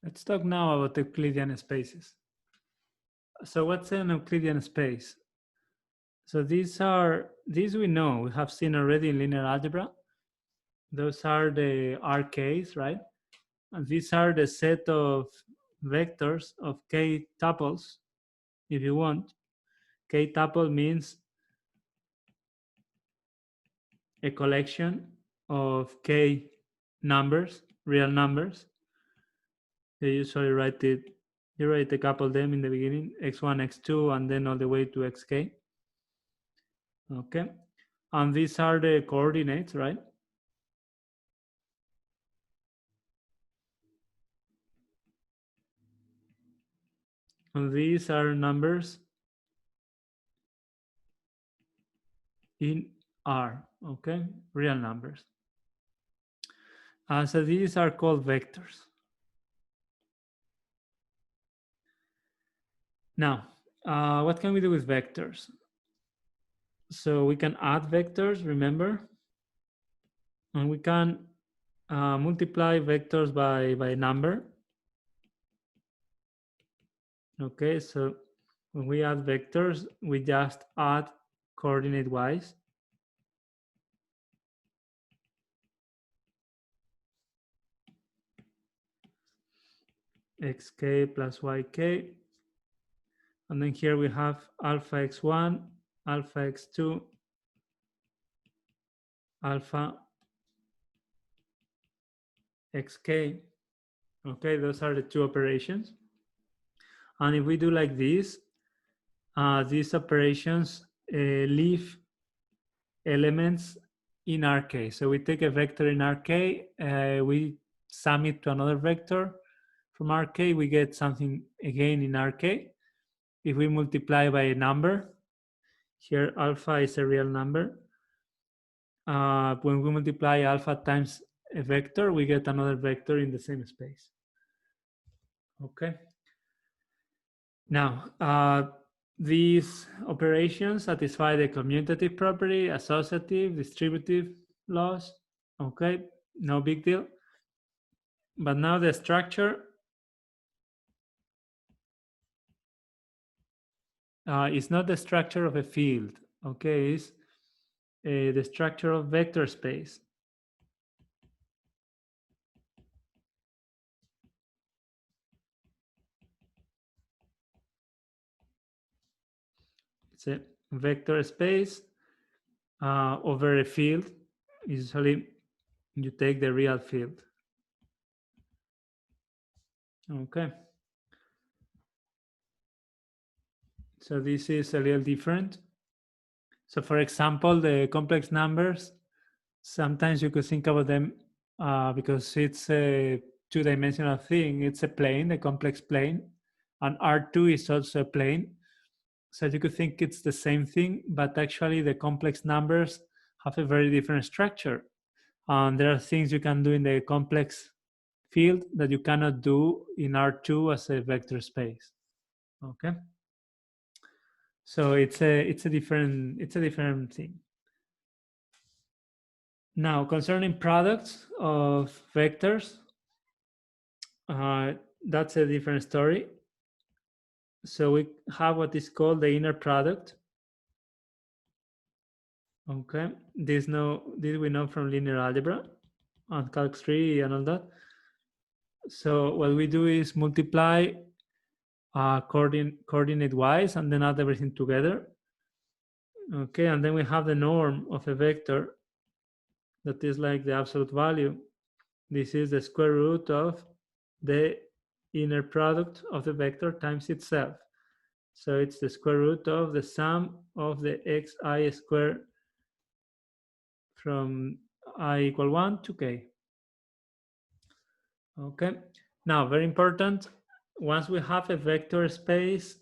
Let's talk now about Euclidean spaces. So what's an Euclidean space? So these we know, we have seen already in linear algebra. Those are the RKs, right? And these are the set of vectors of k tuples, if you want. K tuple means a collection of k numbers, real numbers. They usually write it, you write a couple of them in the beginning, x1, x2, and then all the way to xk. Okay. And these are the coordinates, right? And these are numbers in R, okay? Real numbers. So these are called vectors. Now, what can we do with vectors? So we can add vectors, remember? And we can multiply vectors by a number. Okay, so when we add vectors, we just add coordinate-wise. Xk plus yk. And then here we have alpha x1, alpha x2, alpha xk. Okay, those are the two operations. And if we do like this, these operations leave elements in Rk. So we take a vector in Rk, we sum it to another vector from Rk, we get something again in Rk. If we multiply by a number, here alpha is a real number. When we multiply alpha times a vector, we get another vector in the same space. Okay. Now, these operations satisfy the commutative property, associative, distributive laws. Okay, no big deal. But now the structure is not the structure of a field. Okay, it's the structure of vector space. It's a vector space over a field. Usually you take the real field. Okay. So this is a little different. So for example, the complex numbers, sometimes you could think about them because it's a two-dimensional thing. It's a plane, a complex plane, and R2 is also a plane. So you could think it's the same thing, but actually the complex numbers have a very different structure. And there are things you can do in the complex field that you cannot do in R2 as a vector space. Okay. So it's a different thing. Now, concerning products of vectors, that's a different story. So we have what is called the inner product. Okay, this we know from linear algebra and calc 3 and all that. So what we do is multiply coordinate wise and then add everything together. Okay, and then we have the norm of a vector that is like the absolute value. This is the square root of the inner product of the vector times itself. So it's the square root of the sum of the xi squared from I equal 1 to k. Okay, now very important, once we have a vector space,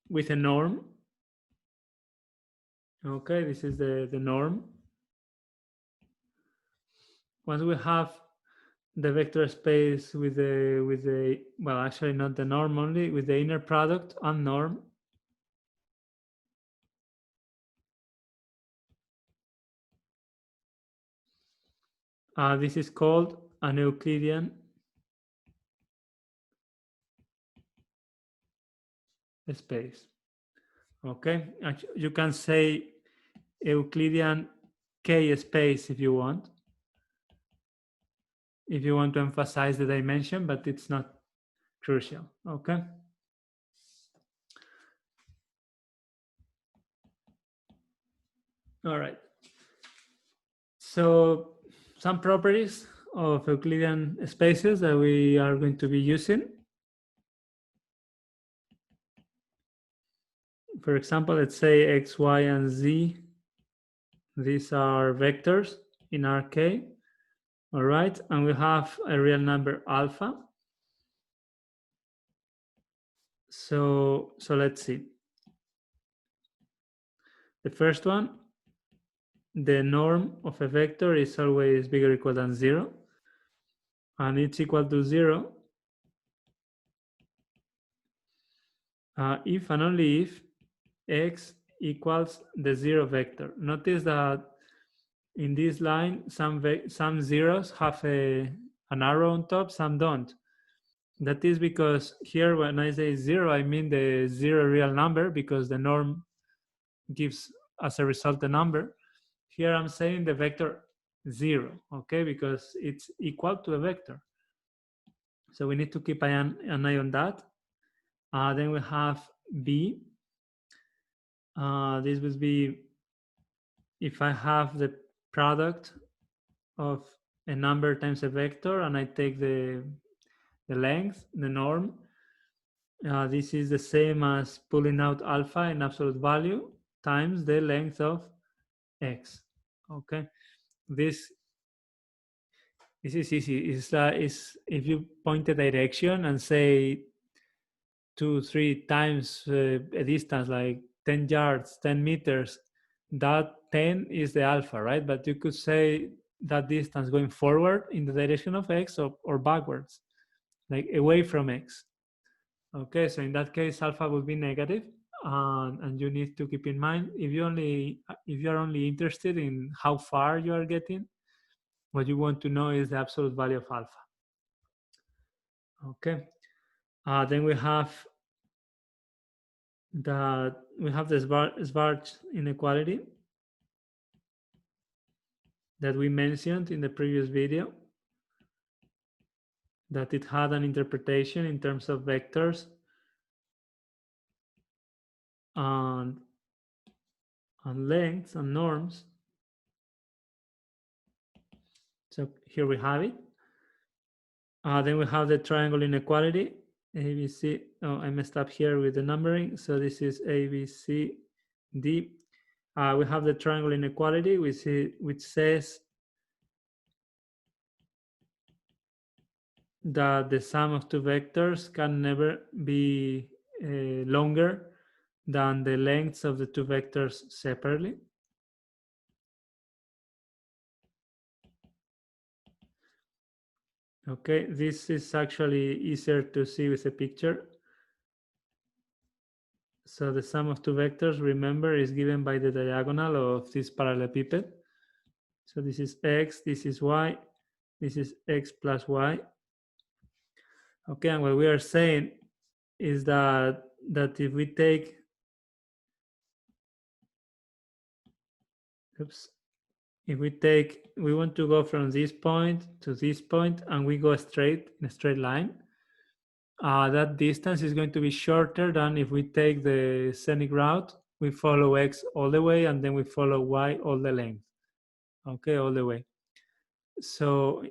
with a norm, okay, this is the norm. Once we have the vector space with the well, actually not the norm only, with the inner product and norm, This is called an Euclidean space. Okay, you can say Euclidean K space if you want to emphasize the dimension, but it's not crucial. Okay. All right. So some properties of Euclidean spaces that we are going to be using. For example, let's say x, y, and z. These are vectors in Rk. All right, and we have a real number alpha. So let's see. The first one, the norm of a vector is always bigger or equal than 0, and it's equal to 0 if and only if x equals the 0 vector. Notice that in this line, some zeros have an arrow on top, some don't. That is because here when I say 0, I mean the 0 real number, because the norm gives as a result a number. Here I'm saying the vector 0, okay, because it's equal to a vector. So we need to keep an eye on that. Then we have b. This would be if I have the product of a number times a vector and I take the length, the norm. This is the same as pulling out alpha in absolute value times the length of x. Okay, this is easy. Is if you point a direction and say 2-3 times a distance, like 10 yards, 10 meters, that 10 is the alpha, right? But you could say that distance going forward in the direction of x, or backwards, like away from x. Okay, so in that case, alpha would be negative, and you need to keep in mind, if you are only interested in how far you are getting, what you want to know is the absolute value of alpha. Okay, then we have the Schwarz inequality that we mentioned in the previous video, that it had an interpretation in terms of vectors and lengths and norms. So here we have it. Then we have the triangle inequality, ABC. Oh, I messed up here with the numbering. So this is ABC, D. We have the triangle inequality, which says that the sum of two vectors can never be longer than the lengths of the two vectors separately. Okay, this is actually easier to see with a picture. So the sum of two vectors, remember, is given by the diagonal of this parallelepiped. So this is x, this is y, this is x plus y. Okay, and what we are saying is that if we take, we want to go from this point to this point, and we go straight in a straight line, that distance is going to be shorter than if we take the scenic route. We follow x all the way, and then we follow y all the length. Okay, all the way. So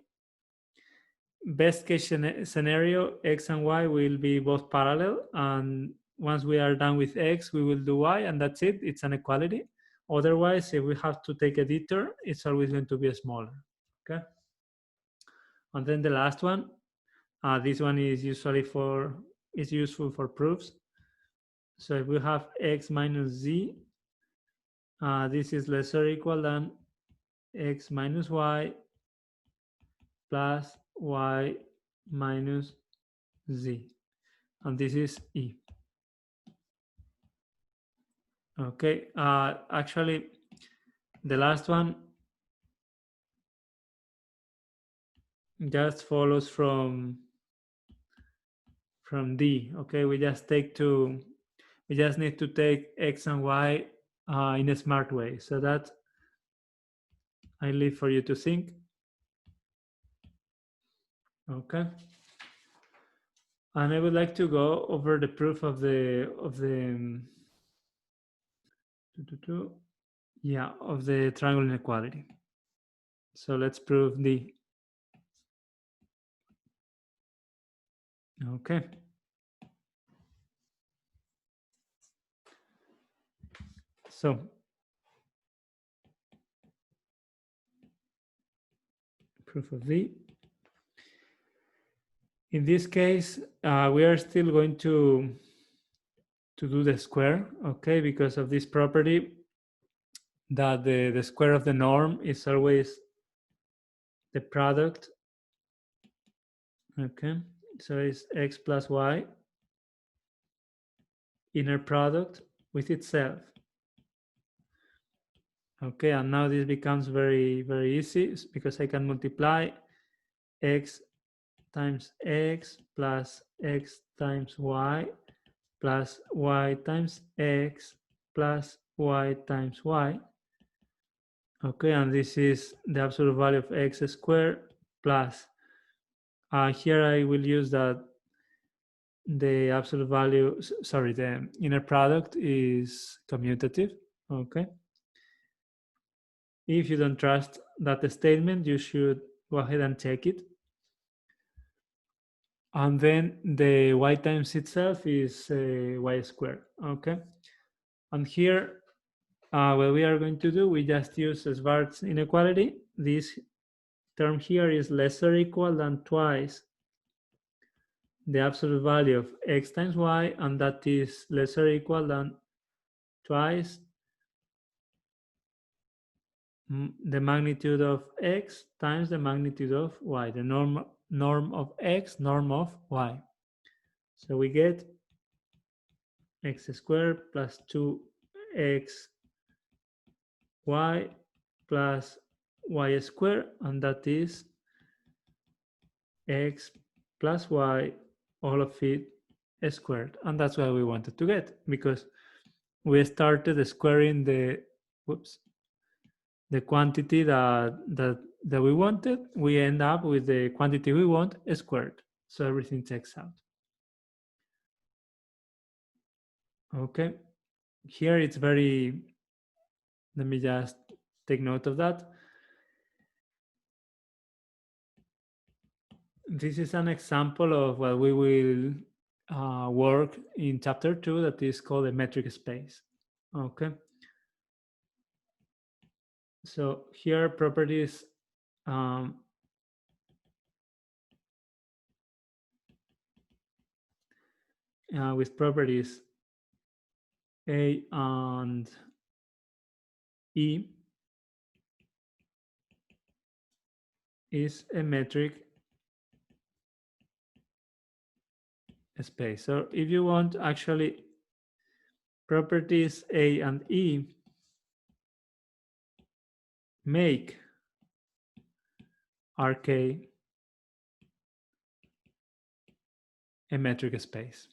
best case scenario, x and y will be both parallel, and once we are done with x, we will do y, and that's it. It's an equality. Otherwise, if we have to take a detour, it's always going to be smaller. Okay. And then the last one, this one is useful for proofs. So if we have x minus z, this is less or equal than x minus y plus y minus z, and this is E. Okay, actually, the last one just follows from D. Okay, we just need to take X and Y in a smart way. So that I leave for you to think. Okay. And I would like to go over the proof of the of the triangle inequality. So let's prove D. Okay. So proof of D. In this case, we are still going to do the square, okay, because of this property that the square of the norm is always the product. Okay, so it's X plus Y inner product with itself. Okay, and now this becomes very, very easy because I can multiply X times X plus X times Y plus Y times X plus Y times Y. Okay, and this is the absolute value of X squared plus, here I will use that the absolute value, sorry, the inner product is commutative. Okay. If you don't trust that statement, you should go ahead and check it. And then the Y times itself is Y squared. Okay. And here, what we are going to do, we just use Schwarz's inequality. This term here is less or equal than twice the absolute value of X times Y, and that is less or equal than twice the magnitude of X times the magnitude of Y, the norm of X, norm of Y. So we get X squared plus 2X Y plus Y squared, and that is X plus Y, all of it squared. And that's what we wanted to get, because we started squaring the quantity that we wanted. We end up with the quantity we want squared. So everything checks out. Okay. Here it's very, let me just take note of that. This is an example of what we will work in chapter 2, that is called a metric space. Okay. So here properties with properties A and E is a metric space. So if you want, actually, properties A and E make RK a metric space.